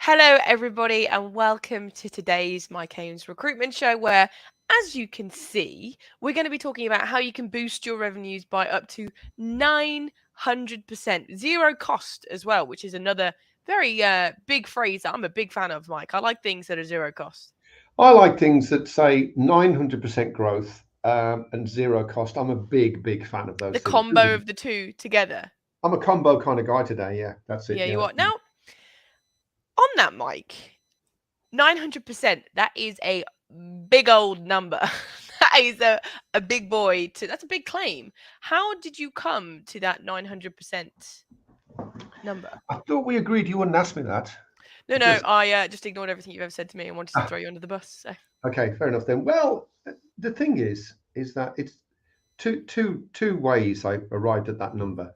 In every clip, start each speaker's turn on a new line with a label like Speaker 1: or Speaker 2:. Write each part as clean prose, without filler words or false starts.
Speaker 1: Hello, everybody, and welcome to today's My Cane's recruitment show, where, as you can see, we're going to be talking about how you can boost your revenues by up to 900%, zero cost as well, which is another very big phrase that I'm a big fan of, Mike. I like things that are zero cost.
Speaker 2: I like things that say 900% growth and zero cost. I'm a big fan of
Speaker 1: The
Speaker 2: those things.
Speaker 1: combo of the two together.
Speaker 2: I'm a combo kind of guy today. Yeah, that's it.
Speaker 1: Yeah, you
Speaker 2: Yeah.
Speaker 1: are. Now, on that, Mike, 900%, that is a big old number. That is a big boy that's a big claim. How did you come to that 900% number?
Speaker 2: I thought we agreed you wouldn't ask me that
Speaker 1: No,
Speaker 2: because,
Speaker 1: I just ignored everything you've ever said to me and wanted to throw you under the bus. So.
Speaker 2: okay, fair enough then. Well, the thing is that it's two ways I arrived at that number.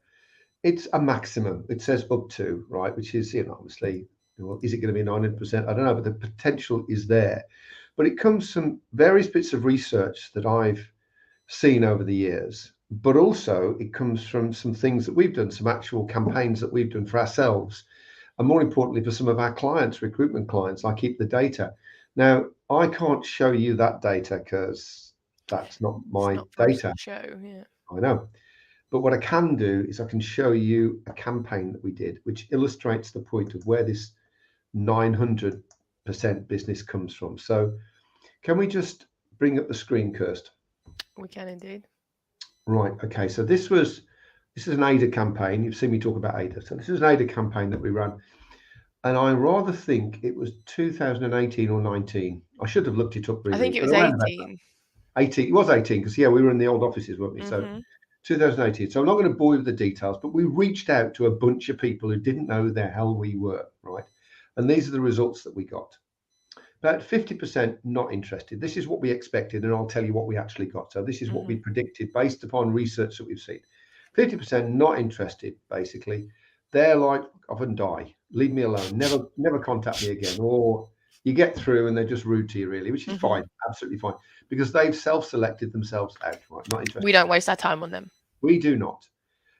Speaker 2: It's a maximum. It says up to, right, which is, obviously, well, is it going to be 900%? I don't know, but the potential is there. But it comes from various bits of research that I've seen over the years, but also it comes from some things that we've done, some actual campaigns that we've done for ourselves, and more importantly, for some of our clients, recruitment clients. I keep the data. Now, I can't show you that data because that's not
Speaker 1: It's
Speaker 2: my
Speaker 1: not for us to
Speaker 2: data.
Speaker 1: show, yeah.
Speaker 2: I know. But what I can do is I can show you a campaign that we did, which illustrates the point of where this 900% business comes from. So can we just bring up the screen, Kirst?
Speaker 1: We can indeed.
Speaker 2: Right. Okay. So this is an AIDA campaign. You've seen me talk about AIDA. So this is an AIDA campaign that we ran, and I rather think it was 2018 or 19. I should have looked it up
Speaker 1: I
Speaker 2: really,
Speaker 1: think it
Speaker 2: but
Speaker 1: was
Speaker 2: around about
Speaker 1: 18.
Speaker 2: 18. It was 18 because we were in the old offices, weren't we? So
Speaker 1: Mm-hmm.
Speaker 2: 2018. So I'm not going to bore you with the details, but we reached out to a bunch of people who didn't know who the hell we were, right? And these are the results that we got. About 50% not interested. This is what we expected, and I'll tell you what we actually got. So this is what we predicted based upon research that we've seen. 50% not interested, basically. They're like, off and die. Leave me alone. Never contact me again. Or you get through and they're just rude to you, really, which is fine, absolutely fine, because they've self-selected themselves out, right? Not interested.
Speaker 1: We don't waste our time on them.
Speaker 2: We do not.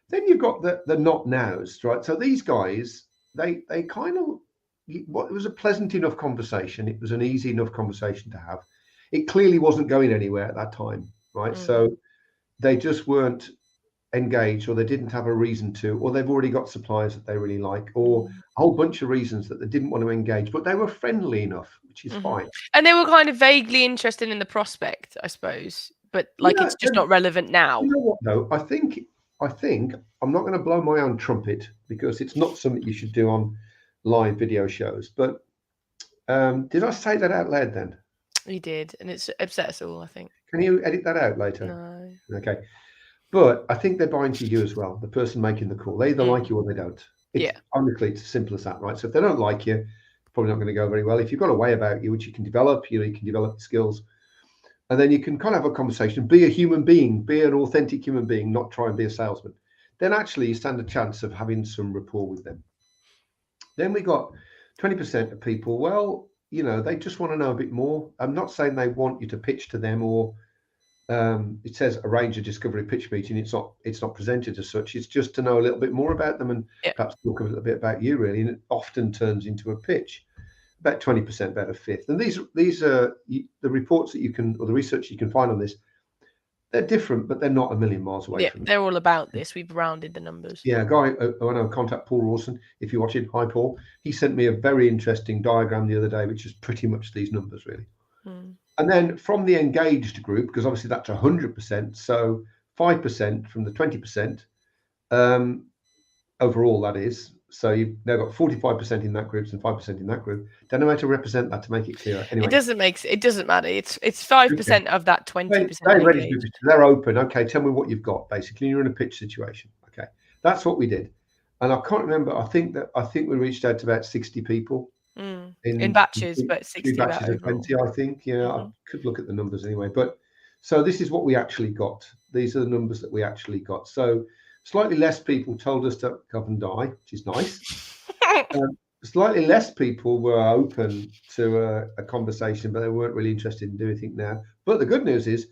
Speaker 2: Then you've got the not nows, right? So these guys, they kind of, what, it was a pleasant enough conversation. It was an easy enough conversation to have. It clearly wasn't going anywhere at that time, right? So they just weren't engaged, or they didn't have a reason to, or they've already got suppliers that they really like, or a whole bunch of reasons that they didn't want to engage, but they were friendly enough, which is fine.
Speaker 1: And they were kind of vaguely interested in the prospect, I suppose, but like
Speaker 2: Yeah,
Speaker 1: it's just
Speaker 2: and
Speaker 1: not relevant now.
Speaker 2: you know what though? I think I'm not going to blow my own trumpet because it's not something you should do on live video shows. But did I say that out loud then?
Speaker 1: We did, and it's upset us all, I think.
Speaker 2: Can you edit that out later?
Speaker 1: No.
Speaker 2: Okay. But I think they're buying to you as well, the person making the call. They either like you or they don't. It's
Speaker 1: Yeah.
Speaker 2: honestly, it's as simple as that, right? So if they don't like you, it's probably not going to go very well. If you've got a way about you, which you can develop, you can develop skills, and then you can kind of have a conversation, be a human being, be an authentic human being, not try and be a salesman. Then actually you stand a chance of having some rapport with them. Then we got 20% of people, well, they just want to know a bit more. I'm not saying they want you to pitch to them, or it says arrange a discovery pitch meeting. It's not presented as such. It's just to know a little bit more about them and
Speaker 1: Yeah.
Speaker 2: perhaps talk a little bit about you, really. And it often turns into a pitch. About 20%, about a fifth. And these are the reports that you can, or the research you can find on this. They're different, but they're not a million miles away
Speaker 1: Yeah,
Speaker 2: from it.
Speaker 1: they're all about this. We've rounded the numbers.
Speaker 2: Yeah, a guy, I know, contact Paul Rawson. If you're watching, hi Paul. He sent me a very interesting diagram the other day, which is pretty much these numbers, really. And then from the engaged group, because obviously that's 100%, so 5% from the 20%, overall that is. So you've now got 45% in that group and 5% in that group. Don't know how to represent that to make it clearer. Anyway,
Speaker 1: It doesn't matter. It's 5% of that 20%.
Speaker 2: They're ready to be, they're open. Okay, tell me what you've got. Basically, you're in a pitch situation. Okay, that's what we did. And I can't remember. I think we reached out to about 60 people
Speaker 1: in batches, but 60
Speaker 2: batches of 20. I think. Yeah, I could look at the numbers anyway. But so this is what we actually got. These are the numbers that we actually got. So slightly less people told us to come and die, which is nice. Slightly less people were open to a conversation, but they weren't really interested in doing anything now. But the good news is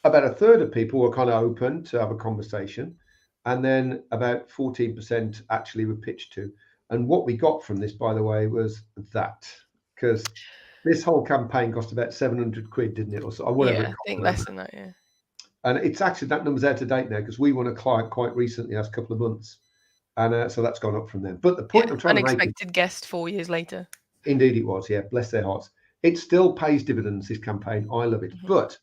Speaker 2: about a third of people were kind of open to have a conversation. And then about 14% actually were pitched to. And what we got from this, by the way, was that, because this whole campaign cost about 700 quid, didn't it? Or so, or whatever it
Speaker 1: Yeah, I
Speaker 2: cost.
Speaker 1: think less than that. Yeah.
Speaker 2: And it's actually, that number's out of date now because we won a client quite recently, last couple of months. And so that's gone up from them. But the point
Speaker 1: Yeah.
Speaker 2: I'm trying to make is,
Speaker 1: Unexpected guest 4 years later.
Speaker 2: indeed it was, yeah, bless their hearts. It still pays dividends, this campaign. I love it.
Speaker 1: Mhm.
Speaker 2: But,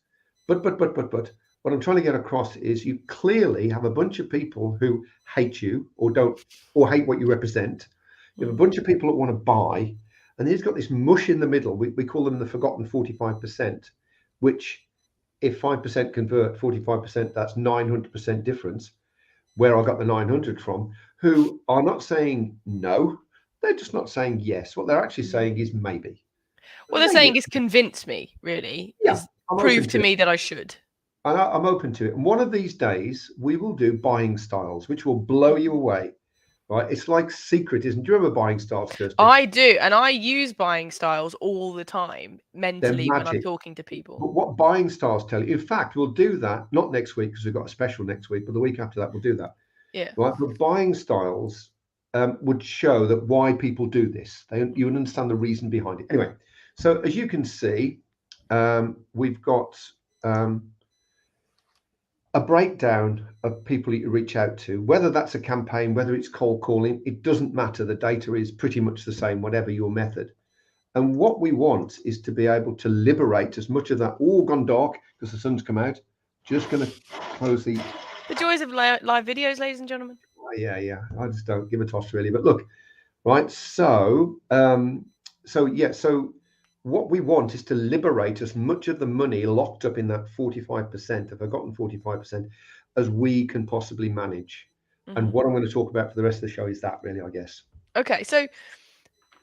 Speaker 2: what I'm trying to get across is you clearly have a bunch of people who hate you or don't, or hate what you represent. You have a bunch of people that want to buy, and he's got this mush in the middle. We call them the forgotten 45%, which if 5% convert 45%, that's 900% difference. Where I got the 900 from, who are not saying no, they're just not saying yes. What they're actually
Speaker 1: Mhm.
Speaker 2: saying is maybe.
Speaker 1: What they're
Speaker 2: Maybe.
Speaker 1: saying is convince me, really,
Speaker 2: Yeah,
Speaker 1: is
Speaker 2: I'm
Speaker 1: prove
Speaker 2: open
Speaker 1: to
Speaker 2: to it.
Speaker 1: me that I should.
Speaker 2: I'm open to it. And one of these days, we will do buying styles, which will blow you
Speaker 1: Mhm.
Speaker 2: away. Right? It's like secret, isn't it? Do you remember buying styles, Kirsty?
Speaker 1: I do, and I use buying styles all the time
Speaker 2: They're
Speaker 1: mentally when I'm
Speaker 2: magic.
Speaker 1: talking to people.
Speaker 2: But what buying styles tell you, in fact, we'll do that not next week because we've got a special next week, but the week after that, we'll do that.
Speaker 1: Yeah.
Speaker 2: Right? But buying styles would show that why people do this. You would understand the reason behind it. Anyway, so as you can see, we've got a breakdown of people that you reach out to, whether that's a campaign, whether it's cold calling, it doesn't matter. The data is pretty much the same, whatever your method. And what we want is to be able to liberate as much of that. All gone dark because the sun's come out. Just going to close the.
Speaker 1: The joys of live videos, ladies and gentlemen.
Speaker 2: Yeah. I just don't give a toss really. But look, right. So what we want is to liberate as much of the money locked up in that 45%, the forgotten 45%, as we can possibly manage. And
Speaker 1: Mhm.
Speaker 2: what I'm going to talk about for the rest of the show is that really, I guess.
Speaker 1: Okay, so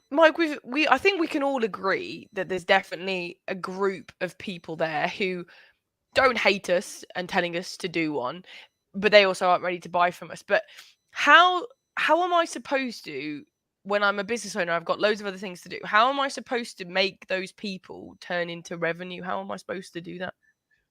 Speaker 1: Mike, I think we can all agree that there's definitely a group of people there who don't hate us and telling us to do one, but they also aren't ready to buy from us. But how how am I supposed to, when I'm a business owner, I've got loads of other things to do. How am I supposed to make those people turn into revenue? How am I supposed to do that?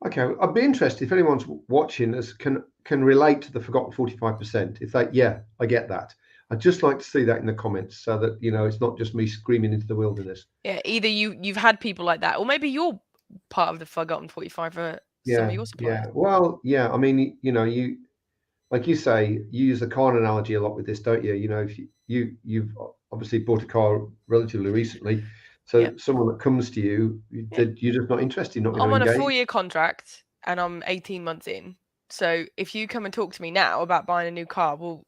Speaker 2: Okay, I'd be interested if anyone's watching us can relate to the forgotten 45%. If they, yeah, I get that. I'd just like to see that in the comments so that it's not just me screaming into the wilderness.
Speaker 1: Yeah, either you've had people like that, or maybe you're part of the forgotten 45 for some of
Speaker 2: Yeah,
Speaker 1: your suppliers.
Speaker 2: yeah. Well, yeah. I mean, you like you say, you use the car analogy a lot with this, don't you? If you've obviously bought a car relatively recently,
Speaker 1: Yeah.
Speaker 2: so someone that comes to you,
Speaker 1: Yeah.
Speaker 2: that you're just not interested, not going to
Speaker 1: I'm on a
Speaker 2: engage.
Speaker 1: 4-year contract and I'm 18 months in. So if you come and talk to me now about buying a new car, well,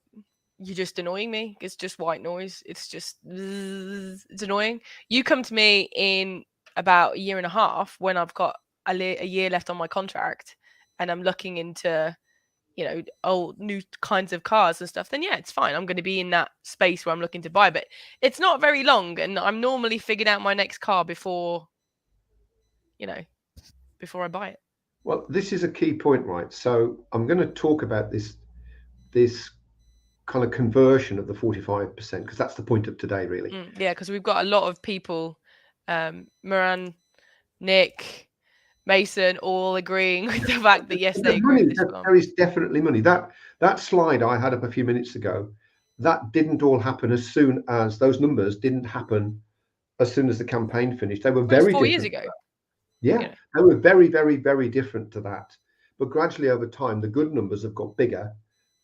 Speaker 1: you're just annoying me. It's just white noise. It's just it's annoying. You come to me in about a year and a half when I've got a year left on my contract and I'm looking into old new kinds of cars and stuff, then yeah, it's fine. I'm going to be in that space where I'm looking to buy, but it's not very long, and I'm normally figured out my next car you know, before I buy it.
Speaker 2: Well, this is a key point, right? So I'm going to talk about this kind of conversion of the 45% because that's the point of today, really.
Speaker 1: Yeah, because we've got a lot of people, Moran, Nick, Mason, all agreeing with the fact that yes, they
Speaker 2: The
Speaker 1: agree with
Speaker 2: money,
Speaker 1: this one.
Speaker 2: there is definitely money. That slide I had up a few minutes ago, that didn't all happen as soon as those numbers didn't happen as soon as the campaign finished. They were
Speaker 1: It was
Speaker 2: very
Speaker 1: 4 years
Speaker 2: different.
Speaker 1: ago.
Speaker 2: Yeah,
Speaker 1: You know.
Speaker 2: they were very, very, very different to that. But gradually over time, the good numbers have got bigger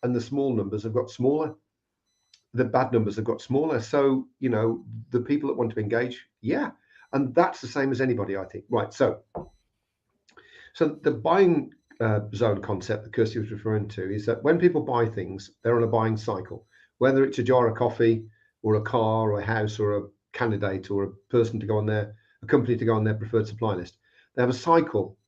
Speaker 2: and the small numbers have got smaller. The bad numbers have got smaller. So, the people that want to engage, yeah. And that's the same as anybody, I think. Right. So the buying zone concept that Kirsty was referring to is that when people buy things, they're on a buying cycle, whether it's a jar of coffee or a car or a house or a candidate or a person to go on a company to go on their preferred supply list. They have a cycle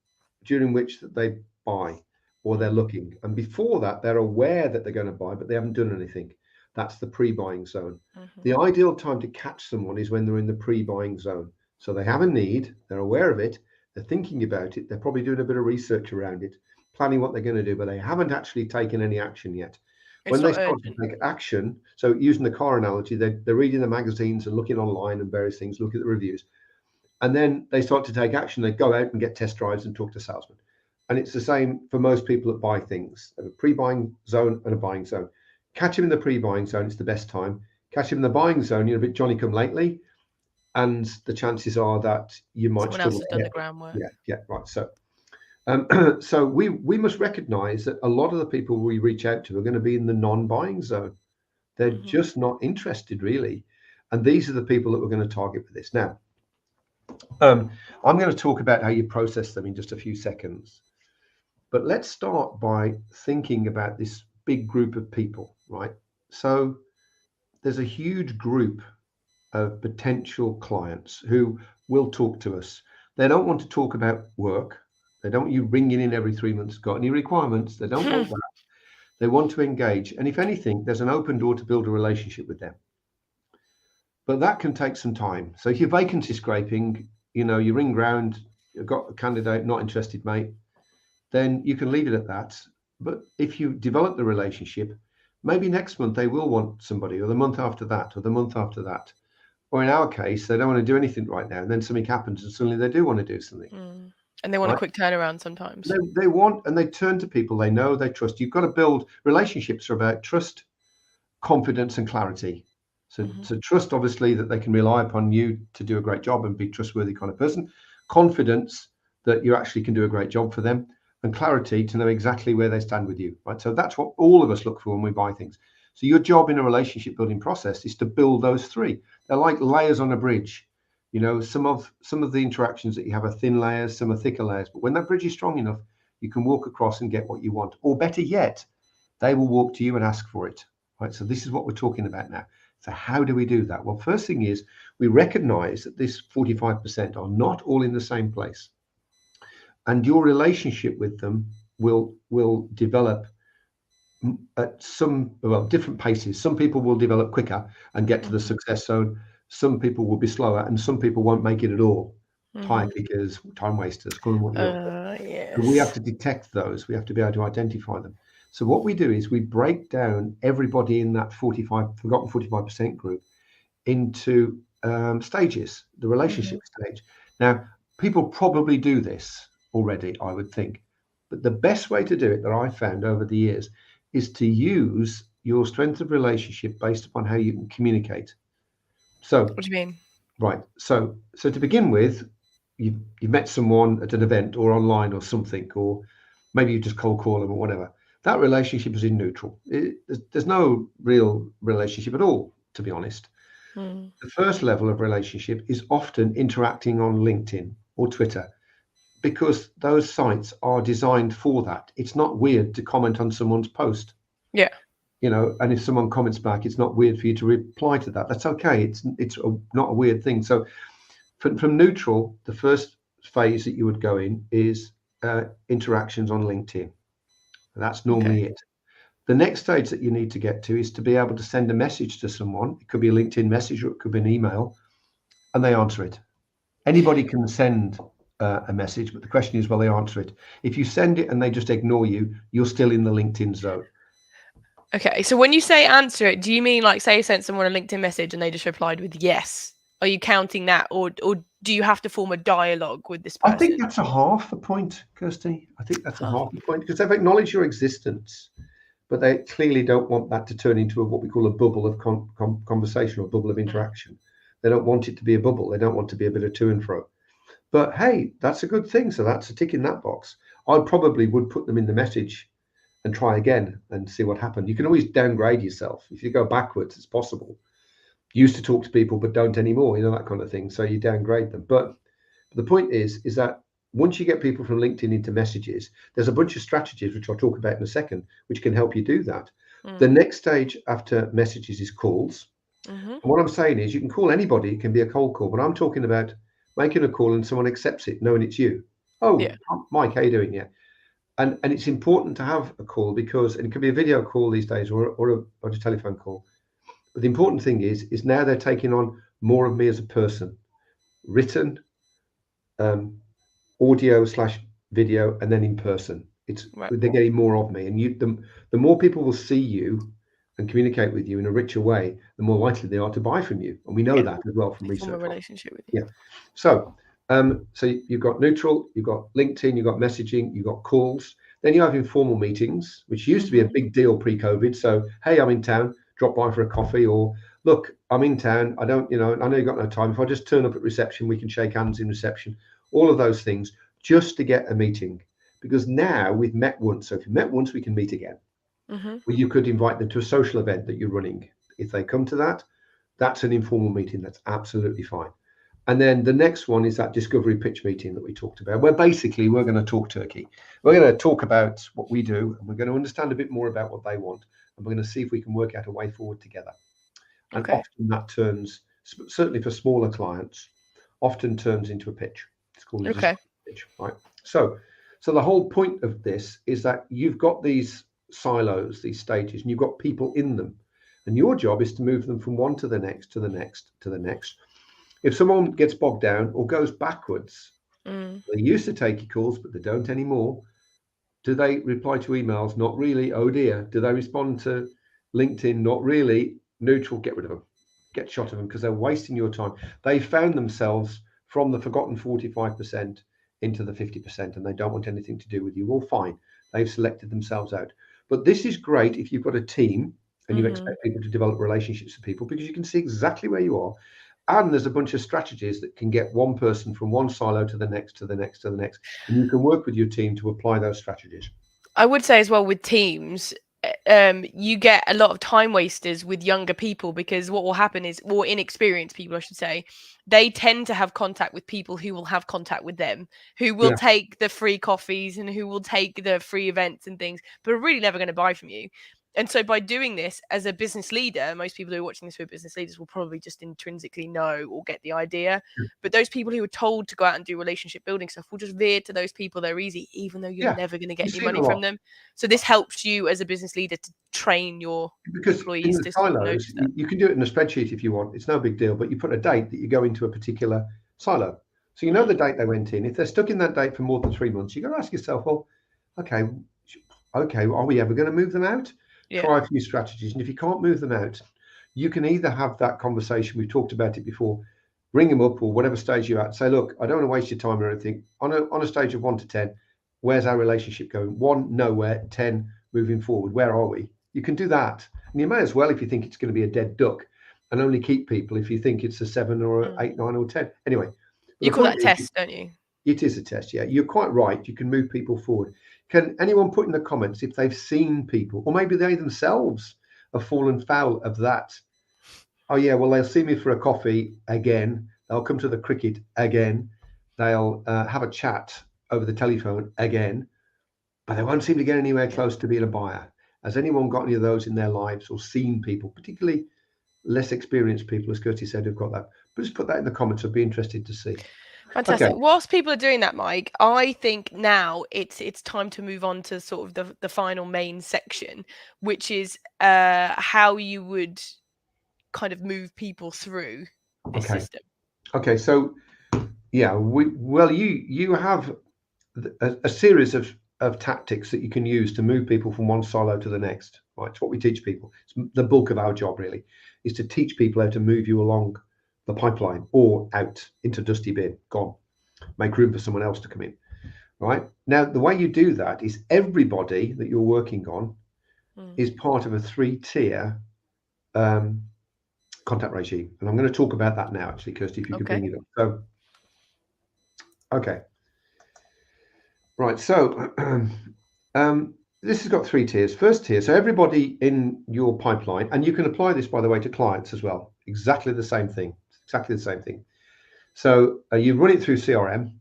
Speaker 2: during which that they buy or they're
Speaker 1: Mhm,
Speaker 2: looking. And before that, they're aware that they're going to buy, but they haven't done anything. That's the pre-buying zone.
Speaker 1: mhm.
Speaker 2: The ideal time to catch someone is when they're in the pre-buying zone. So they have a need, they're aware of it, they're thinking about it, they're probably doing a bit of research around it, planning what they're going to do, but they haven't actually taken any action yet.
Speaker 1: It's
Speaker 2: When they
Speaker 1: not
Speaker 2: start to
Speaker 1: urgent.
Speaker 2: take action, so using the car analogy, they're reading the magazines and looking online and various things, look at the reviews, and then they start to take action. They go out and get test drives and talk to salesmen. And it's the same for most people that buy things. They have a pre-buying zone and a buying zone. Catch them in the pre-buying zone, it's the best time. catch them in the buying zone, you're a bit Johnny come lately, and the chances are that you might
Speaker 1: Someone else
Speaker 2: struggle
Speaker 1: has
Speaker 2: to
Speaker 1: done
Speaker 2: get
Speaker 1: the
Speaker 2: them.
Speaker 1: groundwork.
Speaker 2: Yeah, right. So so we must recognize that a lot of the people we reach out to are going to be in the non-buying zone. They're just not interested really. And these are the people that we're going to target with this. Now, I'm going to talk about how you process them in just a few seconds. But let's start by thinking about this big group of people, right? So there's a huge group of potential clients who will talk to us. They don't want to talk about work. They don't want you ringing in every 3 months, got any requirements. They don't want that. They want to engage. And if anything, there's an open door to build a relationship with them. But that can take some time. So if you're vacancy scraping, you ring round, you've got a candidate, not interested, mate, then you can leave it at that. But if you develop the relationship, maybe next month they will want somebody, or the month after that, or the month after that. Or in our case, they don't want to do anything right now, and then something happens, and suddenly they do want to do something.
Speaker 1: And they want a
Speaker 2: Right?
Speaker 1: quick turnaround sometimes.
Speaker 2: They want, and they turn to people they know, they trust. You've got to build relationships are about trust, confidence, and clarity. So trust, obviously, that they can rely upon you to do a great job and be trustworthy kind of person. Confidence that you actually can do a great job for them, and clarity to know exactly where they stand with you. Right. So that's what all of us look for when we buy things. So your job in a relationship building process is to build those three. They're like layers on a bridge. Some of the interactions that you have are thin layers, some are thicker layers. But when that bridge is strong enough, you can walk across and get what you want. Or better yet, they will walk to you and ask for it. Right. So this is what we're talking about now. So how do we do that? Well, first thing is we recognize that this 45% are not all in the same place. And your relationship with them will develop at different paces. Some people will develop quicker and get to the success zone. Some people will be slower, and some people won't make it at all. Tire kickers, time wasters, call them what you want.
Speaker 1: Yes.
Speaker 2: And we have to detect those. We have to be able to identify them. So what we do is we break down everybody in that forgotten 45% group into stages, the relationship stage. Now, people probably do this already, I would think. But the best way to do it that I've found over the years is to use your strength of relationship based upon how you can communicate. So,
Speaker 1: What do you mean?
Speaker 2: right. So to begin with, you met someone at an event or online or something, or maybe you just cold call them or whatever. That relationship is in neutral. There's no real relationship at all, to be honest. The first level of relationship is often interacting on LinkedIn or Twitter, because those sites are designed for that. It's not weird to comment on someone's post.
Speaker 1: Yeah.
Speaker 2: And if someone comments back, it's not weird for you to reply to that. That's okay. It's not a weird thing. So from neutral, the first phase that you would go in is interactions on LinkedIn. That's normally it. The next stage that you need to get to is to be able to send a message to someone. It could be a LinkedIn message or it could be an email, and they answer it. Anybody can send a message, but the question is, will they answer it? If you send it and they just ignore you, you're still in the LinkedIn zone.
Speaker 1: Okay, so when you say answer it, do you mean like say you sent someone a LinkedIn message and they just replied with yes? Are you counting that, or do you have to form a dialogue with this person?
Speaker 2: I think that's a half a point, Kirsty. I think that's a half a point because they've acknowledged your existence, but they clearly don't want that to turn into what we call a bubble of conversation or bubble of interaction. They don't want it to be a bubble. They don't want to be a bit of to and fro. But hey, that's a good thing. So that's a tick in that box. I probably would put them in the message and try again and see what happened. You can always downgrade yourself. If you go backwards, it's possible. Used to talk to people, but don't anymore, that kind of thing. So you downgrade them. But the point is that once you get people from LinkedIn into messages, there's a bunch of strategies, which I'll talk about in a second, which can help you do that. The next stage after messages is calls. And what I'm saying is you can call anybody. It can be a cold call, but I'm talking about making a call and someone accepts it, knowing it's you. Oh,
Speaker 1: Yeah.
Speaker 2: Mike, how you doing? Yeah. And it's important to have a call because it can be a video call these days or a telephone call. But the important thing is now they're taking on more of me as a person, written, audio/video, and then in person. They're getting more of me, and the more people will see you and communicate with you in a richer way, the more likely they are to buy from you, and we know that as well from research.
Speaker 1: Form a relationship with you.
Speaker 2: Yeah. So you've got neutral, you've got LinkedIn, you've got messaging, you've got calls. Then you have informal meetings, which used to be a big deal pre-COVID. So, hey, I'm in town, drop by for a coffee, or look, I'm in town. I don't, I know you've got no time. If I just turn up at reception, we can shake hands in reception. All of those things just to get a meeting. Because now we've met once. So if you met once, we can meet again.
Speaker 1: Mm-hmm.
Speaker 2: Well, you could invite them to a social event that you're running. If they come to that, that's an informal meeting. That's absolutely fine. And then the next one is that discovery pitch meeting that we talked about, where basically we're going to talk turkey. We're going to talk about what we do, and we're going to understand a bit more about what they want, and we're going to see if we can work out a way forward together. And
Speaker 1: Okay.
Speaker 2: often that turns, certainly for smaller clients, often turns into a pitch. It's called a
Speaker 1: Okay.
Speaker 2: discovery pitch, right? So the whole point of this is that you've got these silos, these stages, and you've got people in them, and your job is to move them from one to the next, to the next, to the next. If someone gets bogged down or goes backwards,
Speaker 1: Mm.
Speaker 2: they used to take your calls, but they don't anymore. Do they reply to emails? Not really. Oh dear. Do they respond to LinkedIn? Not really. Neutral. Get rid of them. Get shot of them because they're wasting your time. They found themselves from the forgotten 45% into the 50%, and they don't want anything to do with you. Well, fine. They've selected themselves out. But this is great if you've got a team and you
Speaker 1: Mm-hmm.
Speaker 2: expect people to develop relationships with people because you can see exactly where you are. And there's a bunch of strategies that can get one person from one silo to the next, to the next, to the next. And you can work with your team to apply those strategies.
Speaker 1: I would say as well with teams, you get a lot of time wasters with younger people because what will happen is, or inexperienced people, I should say, they tend to have contact with people who will have contact with them, who will
Speaker 2: Yeah,
Speaker 1: take the free coffees and who will take the free events and things, but are really never going to buy from you. And so by doing this as a business leader, most people who are watching this who are business leaders will probably just intrinsically know or get the idea. But those people who are told to go out and do relationship building stuff will just veer to those people. They're easy, even though you're
Speaker 2: yeah,
Speaker 1: never going to
Speaker 2: you
Speaker 1: get any
Speaker 2: see it a
Speaker 1: money from
Speaker 2: lot
Speaker 1: them. So this helps you as a business leader to train your
Speaker 2: because in
Speaker 1: employees
Speaker 2: the
Speaker 1: to sort of
Speaker 2: silos,
Speaker 1: notice that.
Speaker 2: you can do it in a spreadsheet if you want. It's no big deal, but you put a date that you go into a particular silo. So you know
Speaker 1: Mm.
Speaker 2: the date they went in. If they're stuck in that date for more than 3 months, you got to ask yourself, well, okay, okay, are we ever going to move them out?
Speaker 1: Yeah.
Speaker 2: Try a few strategies. And if you can't move them out, you can either have that conversation, we've talked about it before, ring them up or whatever stage you're at, say, look, I don't want to waste your time or anything. On a stage of 1 to 10, where's our relationship going? 1, nowhere. 10, moving forward. Where are we? You can do that. And you may as well, if you think it's going to be a dead duck, and only keep people if you think it's a 7 or a
Speaker 1: Mm.
Speaker 2: 8, 9 or 10. Anyway, but
Speaker 1: You
Speaker 2: the
Speaker 1: call that
Speaker 2: point
Speaker 1: a
Speaker 2: is,
Speaker 1: test, don't you?
Speaker 2: it is a test. Yeah, you're quite right. You can move people forward. Can anyone put in the comments if they've seen people, or maybe they themselves have fallen foul of that? Oh yeah, well they'll see me for a coffee again. They'll come to the cricket again. They'll have a chat over the telephone again, but they won't seem to get anywhere
Speaker 1: Yeah.
Speaker 2: close to being a buyer. Has anyone got any of those in their lives or seen people, particularly less experienced people, as Kirsty said, who've got that? But just put that in the comments. I'd be interested to see. Okay,
Speaker 1: Fantastic. Whilst people are doing that, Mike, I think now it's time to move on to sort of the final main section, which is how you would kind of move people through this
Speaker 2: okay,
Speaker 1: system.
Speaker 2: okay. So yeah, you have a series of tactics that you can use to move people from one silo to the next. Right, it's what we teach people. It's the bulk of our job really is to teach people how to move you along the pipeline or out into dusty bin, gone. Make room for someone else to come in. Right now, the way you do that is everybody that you're working on
Speaker 1: Mm.
Speaker 2: is part of a 3-tier um, contact regime, and I'm going to talk about that now. Actually, Kirsty, if you could
Speaker 1: Okay.
Speaker 2: bring it up. So, okay. Right, so this has got 3 tiers. First tier, so everybody in your pipeline, and you can apply this, by the way, to clients as well. Exactly the same thing. Exactly the same thing. So you run it through CRM.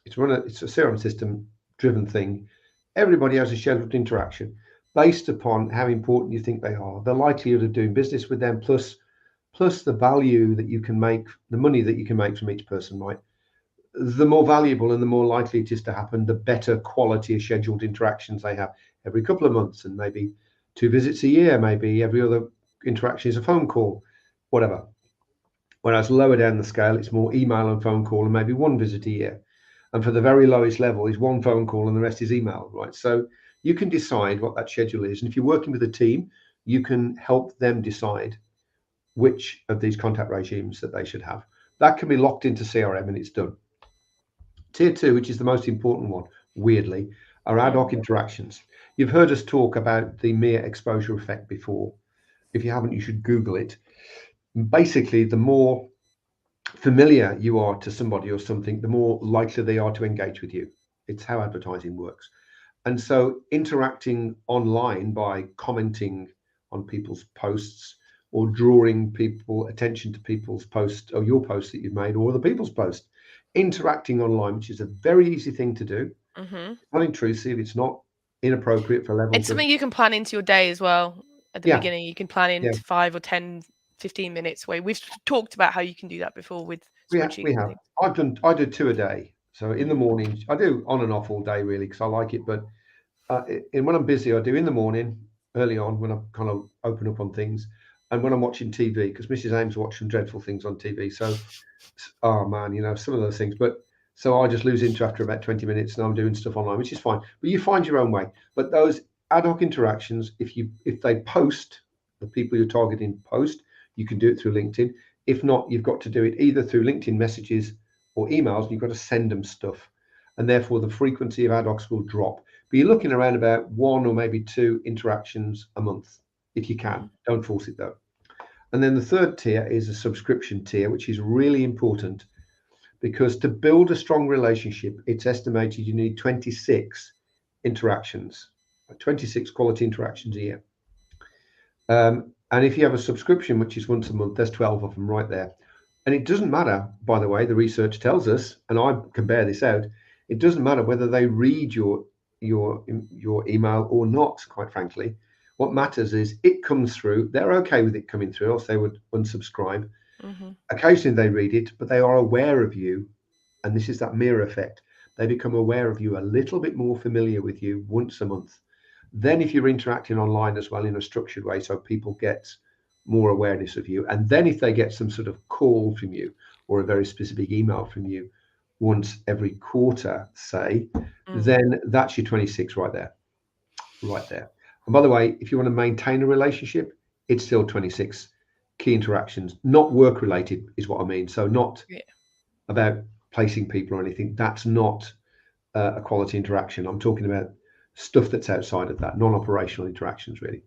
Speaker 2: It's a CRM system driven thing. Everybody has a scheduled interaction based upon how important you think they are, the likelihood of doing business with them, plus the value that you can make, the money that you can make from each person, right? The more valuable and the more likely it is to happen, the better quality of scheduled interactions they have every couple of months and maybe 2 visits a year, maybe every other interaction is a phone call, whatever. Whereas lower down the scale, it's more email and phone call and maybe 1 visit a year. And for the very lowest level is 1 phone call and the rest is email, right? So you can decide what that schedule is. And if you're working with a team, you can help them decide which of these contact regimes that they should have. That can be locked into CRM and it's done. Tier 2, which is the most important one, weirdly, are ad
Speaker 1: Mm.
Speaker 2: hoc interactions. You've heard us talk about the mere exposure effect before. If you haven't, you should Google it. basically, the more familiar you are to somebody or something, the more likely they are to engage with you. It's how advertising works. And so interacting online by commenting on people's posts or drawing people attention to people's posts or your post that you've made or other people's posts, interacting online, which is a very easy thing to do.
Speaker 1: Mm-hmm.
Speaker 2: It's not intrusive. It's not inappropriate for
Speaker 1: It's
Speaker 2: levels of,
Speaker 1: something you can plan into your day as well. At the
Speaker 2: yeah,
Speaker 1: beginning, you can plan
Speaker 2: yeah.
Speaker 1: in 5 or 10, 15 minutes where we've talked about how you can do that before with
Speaker 2: We
Speaker 1: spreadsheets and
Speaker 2: have.
Speaker 1: things.
Speaker 2: I do two a day. So in the
Speaker 1: Mm-hmm.
Speaker 2: morning, I do on and off all day really because I like it. But and when I'm busy, I do in the morning, early on, when I kind of open up on things, and when I'm watching TV, because Mrs. Ames watching dreadful things on TV. So, oh man, some of those things. But so I just lose interest after about 20 minutes, and I'm doing stuff online, which is fine. But you find your own way. But those ad hoc interactions, if they post, the people you're targeting post, you can do it through LinkedIn. If not, you've got to do it either through LinkedIn messages or emails. And you've got to send them stuff, and therefore the frequency of ad hocs will drop. But you're looking around about one or maybe two interactions a month, if you
Speaker 1: Mm-hmm.
Speaker 2: can. Don't force it though. And then the third tier is a subscription tier, which is really important because to build a strong relationship, it's estimated you need 26 interactions, 26 quality interactions a year. And if you have a subscription, which is once a month, there's 12 of them right there. And it doesn't matter, by the way, the research tells us, and I can bear this out, it doesn't matter whether they read your email or not, quite frankly. What matters is it comes through. They're okay with it coming through, else they would unsubscribe.
Speaker 1: Mm-hmm.
Speaker 2: Occasionally they read it, but they are aware of you. And this is that mirror effect. They become aware of you, a little bit more familiar with you once a month. Then, if you're interacting online as well in a structured way, so people get more awareness of you, and then if they get some sort of call from you or a very specific email from you once every quarter, say,
Speaker 1: Mm.
Speaker 2: then that's your 26 right there, right there. And by the way, if you want to maintain a relationship, it's still 26 key interactions, not work related, is what I mean. So, not
Speaker 1: Yeah.
Speaker 2: about placing people or anything. That's not a quality interaction. I'm talking about stuff that's outside of that, non-operational interactions, really.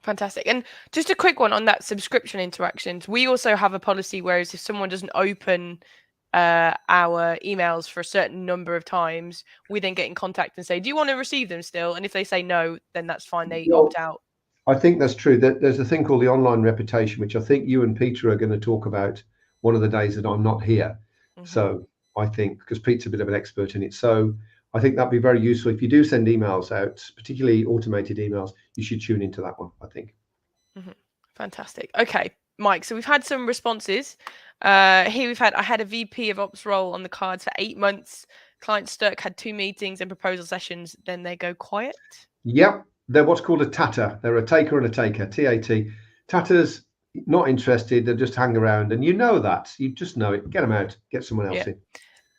Speaker 1: Fantastic. And just a quick one on that subscription interactions. We also have a policy whereas if someone doesn't open our emails for a certain number of times, we then get in contact and say, do you want to receive them still? And if they say no, then that's fine. They
Speaker 2: Well,
Speaker 1: opt out.
Speaker 2: I think that's true. There's a thing called the online reputation, which I think you and Peter are going to talk about one of the days that I'm not here.
Speaker 1: Mm-hmm.
Speaker 2: So I think because Pete's a bit of an expert in it, so I think that'd be very useful. If you do send emails out, particularly automated emails, you should tune into that one, I think.
Speaker 1: Mm-hmm. Fantastic. Okay, Mike. So we've had some responses. Here I had a VP of Ops role on the cards for 8 months. Client Sturk had 2 meetings and proposal sessions. Then they go quiet.
Speaker 2: Yep, they're what's called a tatter. They're a taker and a taker, TAT. Tatters, not interested, they just hang around. And you know that. You just know it. Get them out, get someone else
Speaker 1: Yeah.
Speaker 2: in.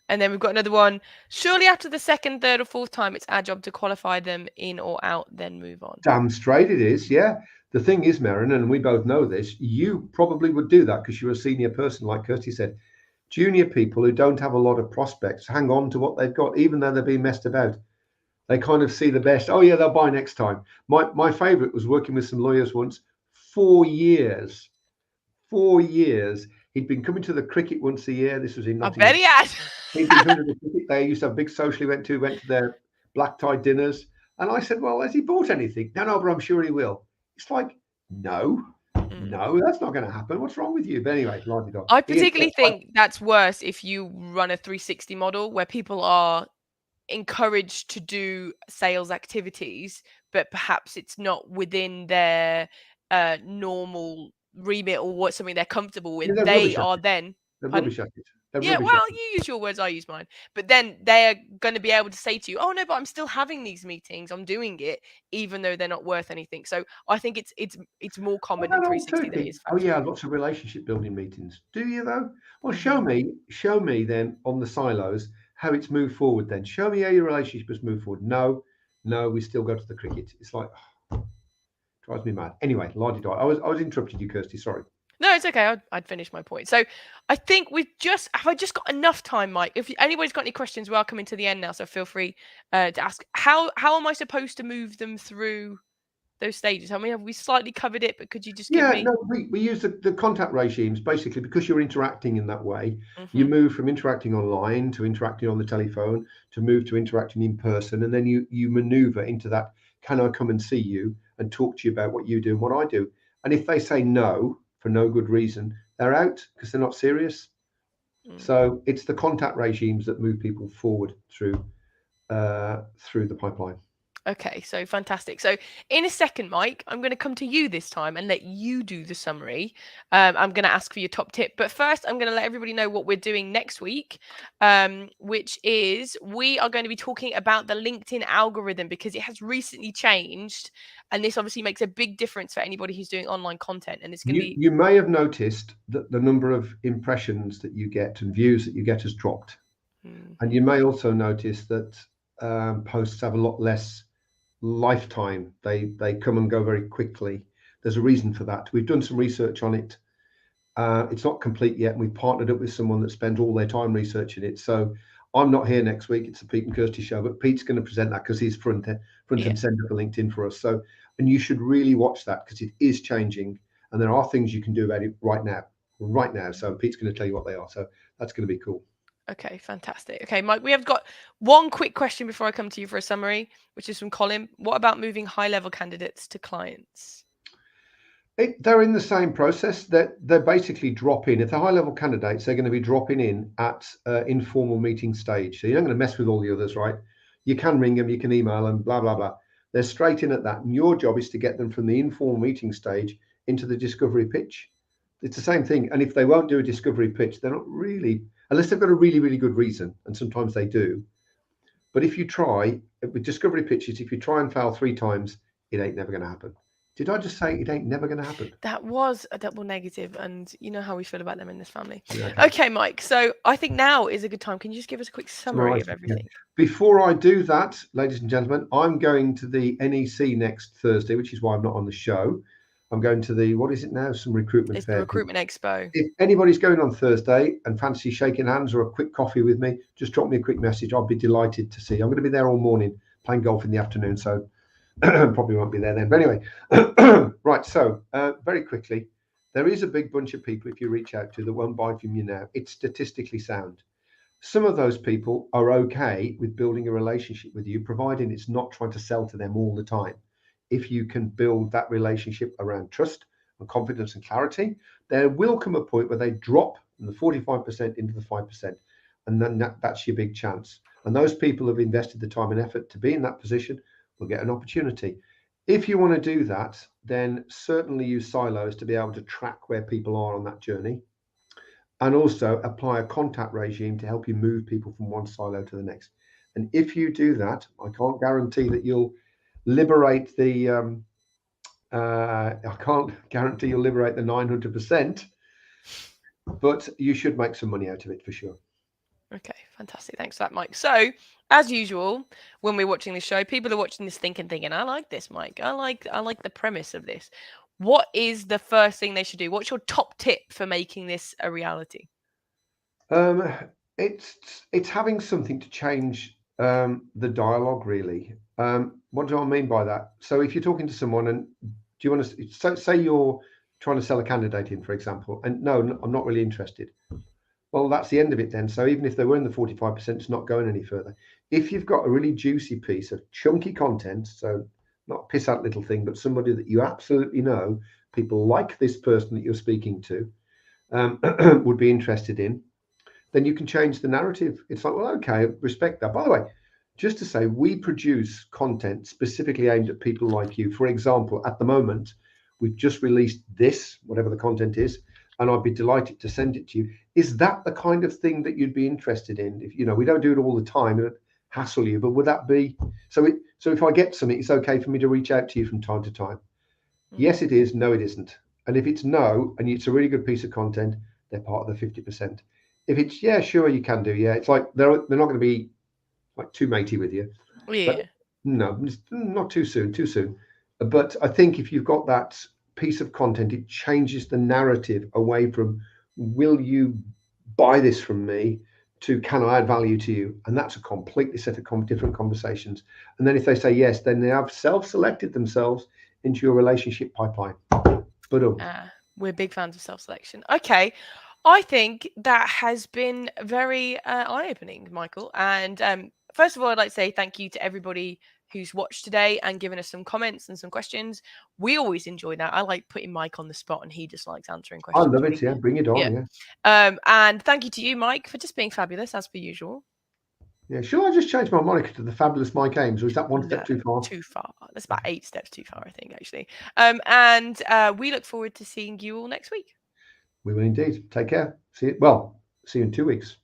Speaker 1: And then we've got another one. Surely after the second, third, or fourth time, it's our job to qualify them in or out, then move on.
Speaker 2: Damn straight it is, yeah. The thing is, Marin, and we both know this, you probably would do that because you're a senior person, like Kirsty said. Junior people who don't have a lot of prospects hang on to what they've got, even though they're being messed about. They kind of see the best. Oh, yeah, they'll buy next time. My favorite was working with some lawyers once, 4 years. 4 years. He'd been coming to the cricket once a year. This was in
Speaker 1: I bet
Speaker 2: Nottingham.
Speaker 1: he had.
Speaker 2: He'd been coming to the cricket. They used to have big social went to their black tie dinners. And I said, well, has he bought anything? No, but I'm sure he will. It's like, no,
Speaker 1: Mm.
Speaker 2: no, that's not going to happen. What's wrong with you? But anyway, lighted on.
Speaker 1: I particularly think that's worse if you run a 360 model where people are encouraged to do sales activities, but perhaps it's not within their normal remit or what something they're comfortable
Speaker 2: Yeah,
Speaker 1: with.
Speaker 2: they're
Speaker 1: They
Speaker 2: rubbish at
Speaker 1: are
Speaker 2: it.
Speaker 1: then,
Speaker 2: They're
Speaker 1: pardon?
Speaker 2: rubbish at it. They're
Speaker 1: Yeah,
Speaker 2: rubbish at
Speaker 1: well,
Speaker 2: it.
Speaker 1: you use your words, I use mine. But then they're going to be able to say to you, "Oh no, but I'm still having these meetings. I'm doing it, even though they're not worth anything." So I think it's more
Speaker 2: Well,
Speaker 1: common in
Speaker 2: that old
Speaker 1: 360 than it
Speaker 2: turkey.
Speaker 1: is
Speaker 2: Oh yeah,
Speaker 1: factory.
Speaker 2: lots of relationship building meetings. Do you though? Well,
Speaker 1: Hmm.
Speaker 2: show me then on the silos how it's moved forward. Then show me how your relationship has moved forward. No, no, we still go to the cricket. It's like drives me mad. Anyway, la di I was interrupting you, Kirsty. Sorry.
Speaker 1: No, it's okay. I'd finish my point. So I think have I just got enough time, Mike? If anybody's got any questions, we are coming to the end now, so feel free to ask. How am I supposed to move them through those stages? I mean, have we slightly covered it, but could you just give
Speaker 2: Yeah,
Speaker 1: me?
Speaker 2: no, we use the contact regimes basically because you're interacting in that way. You
Speaker 1: Hmm.
Speaker 2: move from interacting online to interacting on the telephone to move to interacting in person, and then you maneuver into that. Can I come and see you and talk to you about what you do and what I do? And if they say no for no good reason, they're out because they're not serious.
Speaker 1: Mm.
Speaker 2: So it's the contact regimes that move people forward through the pipeline.
Speaker 1: Okay, so fantastic. So in a second, Mike, I'm going to come to you this time and let you do the summary. I'm going to ask for your top tip, but first, I'm going to let everybody know what we're doing next week, which is we are going to be talking about the LinkedIn algorithm because it has recently changed, and this obviously makes a big difference for anybody who's doing online content. And it's going to
Speaker 2: You
Speaker 1: be,
Speaker 2: you may have noticed that the number of impressions that you get and views that you get has dropped. And you
Speaker 1: Mhm.
Speaker 2: may also notice that posts have a lot less lifetime. They come and go very quickly. There's a reason for that. We've done some research on it. It's not complete yet, and we've partnered up with someone that spends all their time researching it. So I'm not here next week. It's the Pete and Kirsty show, but Pete's going to present that because he's front
Speaker 1: Yeah.
Speaker 2: and center for LinkedIn for us. So, and you should really watch that because it is changing, and there are things you can do about it right now, right now. So Pete's going to tell you what they are. So that's going to be cool.
Speaker 1: Okay, fantastic. Okay, Mike, we have got one quick question before I come to you for a summary, which is from Colin. What about moving high-level candidates to clients?
Speaker 2: They're in the same process. That they're basically drop in. If they're high level candidates, they're going to be dropping in at informal meeting stage. So you're not going to mess with all the others, right? You can ring them, you can email them, blah blah blah. They're straight in at that, and your job is to get them from the informal meeting stage into the discovery pitch. It's the same thing. And if they won't do a discovery pitch, they're not really, unless they've got a really really good reason, and sometimes they do. But if you try with discovery pitches, if you try and fail 3 times, it ain't never going to happen. Did I just say it ain't never going to happen?
Speaker 1: That was a double negative, and you know how we feel about them in this family.
Speaker 2: Yeah, okay.
Speaker 1: Okay, Mike. So I think now is a good time. Can you just give us a quick summary
Speaker 2: Summarise
Speaker 1: of
Speaker 2: it. Yeah.
Speaker 1: everything?
Speaker 2: Before I do that, ladies and gentlemen, I'm going to the NEC next Thursday, which is why I'm not on the show. I'm going to the, what is it now? Some recruitment
Speaker 1: It's the
Speaker 2: fair thing.
Speaker 1: Recruitment Expo.
Speaker 2: If anybody's going on Thursday and fancy shaking hands or a quick coffee with me, just drop me a quick message. I'll be delighted to see you. I'm going to be there all morning playing golf in the afternoon, so probably won't be there then. But anyway, right, so very quickly, there is a big bunch of people if you reach out to that won't buy from you now. It's statistically sound. Some of those people are okay with building a relationship with you, providing it's not trying to sell to them all the time. If you can build that relationship around trust and confidence and clarity, there will come a point where they drop from the 45% into the 5%. And then that's your big chance. And those people who have invested the time and effort to be in that position will get an opportunity. If you want to do that, then certainly use silos to be able to track where people are on that journey and also apply a contact regime to help you move people from one silo to the next. And if you do that, I can't guarantee that you'll liberate the. I can't guarantee you'll liberate the 900%, but you should make some money out of it for sure.
Speaker 1: Okay, fantastic. Thanks for that, Mike. So, as usual, when we're watching this show, people are watching this thinking, I like this, Mike. I like the premise of this. What is the first thing they should do? What's your top tip for making this a reality?
Speaker 2: Um, it's having something to change the dialogue really. What do I mean by that? So if you're talking to someone and do you want to say you're trying to sell a candidate in, for example, and no, I'm not really interested. Well, that's the end of it then. So even if they were in the 45%, it's not going any further. If you've got a really juicy piece of chunky content, so not a piss out little thing, but somebody that you absolutely know people like this person that you're speaking to would be interested in, then you can change the narrative. It's like, well, okay, respect that. By the way, just to say, we produce content specifically aimed at people like you. For example, at the moment, we've just released this, whatever the content is, and I'd be delighted to send it to you. Is that the kind of thing that you'd be interested in? If we don't do it all the time, it hassle you, but would that be so? So if I get something, it's okay for me to reach out to you from time to time.
Speaker 1: Mm.
Speaker 2: Yes, it is. No, it isn't. And if it's no, and it's a really good piece of content, they're part of the 50%. If it's yeah, sure, you can do. Yeah, it's like they're not going to be like too matey with you, but
Speaker 1: Yeah.
Speaker 2: no, not too soon. Too soon. But I think if you've got that piece of content, it changes the narrative away from will you buy this from me to can I add value to you, and that's a completely set of different conversations. And then if they say yes, then they have self-selected themselves into your relationship pipeline. But
Speaker 1: We're big fans of self-selection. Okay. I think that has been very eye-opening, Michael. And first of all, I'd like to say thank you to everybody who's watched today and given us some comments and some questions. We always enjoy that. I like putting Mike on the spot, and he just likes answering
Speaker 2: I
Speaker 1: questions.
Speaker 2: love it. Yeah, bring it on.
Speaker 1: Yeah.
Speaker 2: Yeah.
Speaker 1: And thank you to you, Mike, for just being fabulous as per usual.
Speaker 2: Yeah. Should I just change my moniker to the Fabulous Mike Ames, or is that one step too far?
Speaker 1: Too far. That's about 8 steps too far, I think, actually. And we look forward to seeing you all next week.
Speaker 2: We will indeed. Take care. See you. Well, see you in 2 weeks.